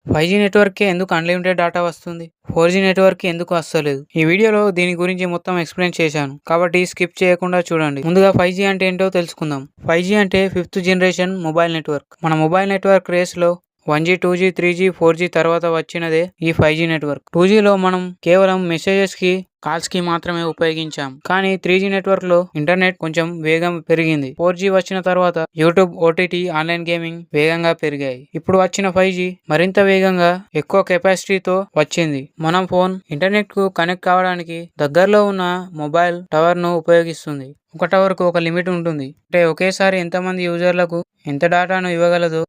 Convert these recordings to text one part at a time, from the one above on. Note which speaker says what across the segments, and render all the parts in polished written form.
Speaker 1: 5G నెట్వర్క్‌కే ఎందుకు unlimited data వస్తుంది? 4G నెట్వర్క్‌కి ఎందుకు వస్తలేదు? ఈ వీడియోలో దీని గురించి మొత్తం ఎక్స్‌ప్లెయిన్ చేశాను. కాబట్టి స్కిప్ చేయకుండా చూడండి. ముందుగా 5G అంటే ఏంటో తెలుసుకుందాం. 5G అంటే 5th జనరేషన్ మొబైల్ నెట్వర్క్. మన మొబైల్ నెట్వర్క్ రేస్‌లో 1G, 2G, 3G, 4G తర్వాత వచ్చినదే ఈ 5G నెట్వర్క్. 2Gలో మనం కేవలం మెసేజెస్‌కి కాల్స్‌కి మాత్రమే ఉపయోగించాం. కానీ 3G నెట్వర్క్‌లో ఇంటర్నెట్ కొంచెం వేగం పెరిగింది. 4G వచ్చిన తర్వాత యూట్యూబ్, ఓటీటీ, ఆన్లైన్ గేమింగ్ వేగంగా పెరిగాయి. ఇప్పుడు వచ్చిన 5G మరింత వేగంగా ఎక్కువ కెపాసిటీతో వచ్చింది. మనం ఫోన్ ఇంటర్నెట్‌కు కనెక్ట్ కావడానికి దగ్గరలో ఉన్న మొబైల్ టవర్‌ను ఉపయోగిస్తుంది. ఒక టవర్‌కు ఒక లిమిట్ ఉంటుంది. అంటే ఒకేసారి ఎంతమంది యూజర్లకు ఎంత డేటాను ఇవ్వగలదో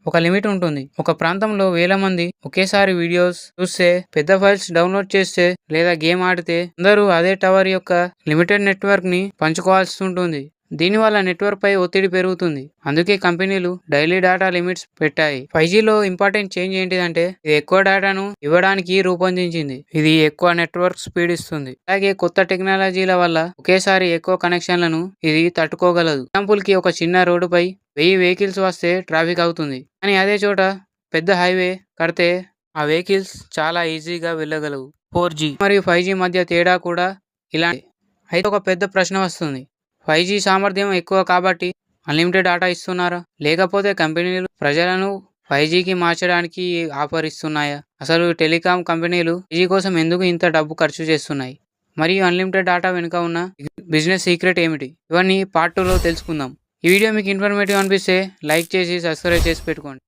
Speaker 1: ఒక లిమిట్ ఉంటుంది. ఒక ప్రాంతంలో వేల మంది ఒకేసారి వీడియోస్ చూస్తే, పెద్ద ఫైల్స్ డౌన్లోడ్ చేస్తే లేదా గేమ్ ఆడితే అందరూ అదే టవర్ యొక్క లిమిటెడ్ నెట్వర్క్ ని పంచుకోవాల్సి ఉంటుంది. దీనివల్ల నెట్వర్క్ పై ఒత్తిడి పెరుగుతుంది. అందుకే కంపెనీలు డైలీ డేటా లిమిట్స్ పెట్టాయి. 5Gలో ఇంపార్టెంట్ చేంజ్ ఏంటిదంటే ఇది ఎక్కువ డేటాను ఇవ్వడానికి రూపొందించింది. ఇది ఎక్కువ నెట్వర్క్ స్పీడ్ ఇస్తుంది. అలాగే కొత్త టెక్నాలజీల వల్ల ఒకేసారి ఎక్కువ కనెక్షన్లను ఇది తట్టుకోగలదు. ఎగ్జాంపుల్ కి ఒక చిన్న రోడ్డుపై 1000 వెహికల్స్ వస్తే ట్రాఫిక్ అవుతుంది. కానీ అదే చోట పెద్ద హైవే కడితే ఆ వెహికల్స్ చాలా ఈజీగా వెళ్ళగలవు. 4G మరియు 5G మధ్య తేడా కూడా ఇలాంటి. అయితే ఒక పెద్ద ప్రశ్న వస్తుంది. 5G సామర్థ్యం ఎక్కువ కాబట్టి అన్లిమిటెడ్ డేటా ఇస్తున్నారా? లేకపోతే కంపెనీలు ప్రజలను 5Gకి మార్చడానికి ఆఫర్ ఇస్తున్నాయా? అసలు టెలికాం కంపెనీలు 5G కోసం ఎందుకు ఇంత డబ్బు ఖర్చు చేస్తున్నాయి? మరియు అన్లిమిటెడ్ డేటా వెనుక ఉన్న బిజినెస్ సీక్రెట్ ఏమిటి? ఇవన్నీ పార్ట్ 2లో తెలుసుకుందాం. ఈ వీడియో మీకు ఇన్ఫర్మేటివ్ అనిపిస్తే లైక్ చేసి సబ్స్క్రైబ్ చేసి పెట్టుకోండి.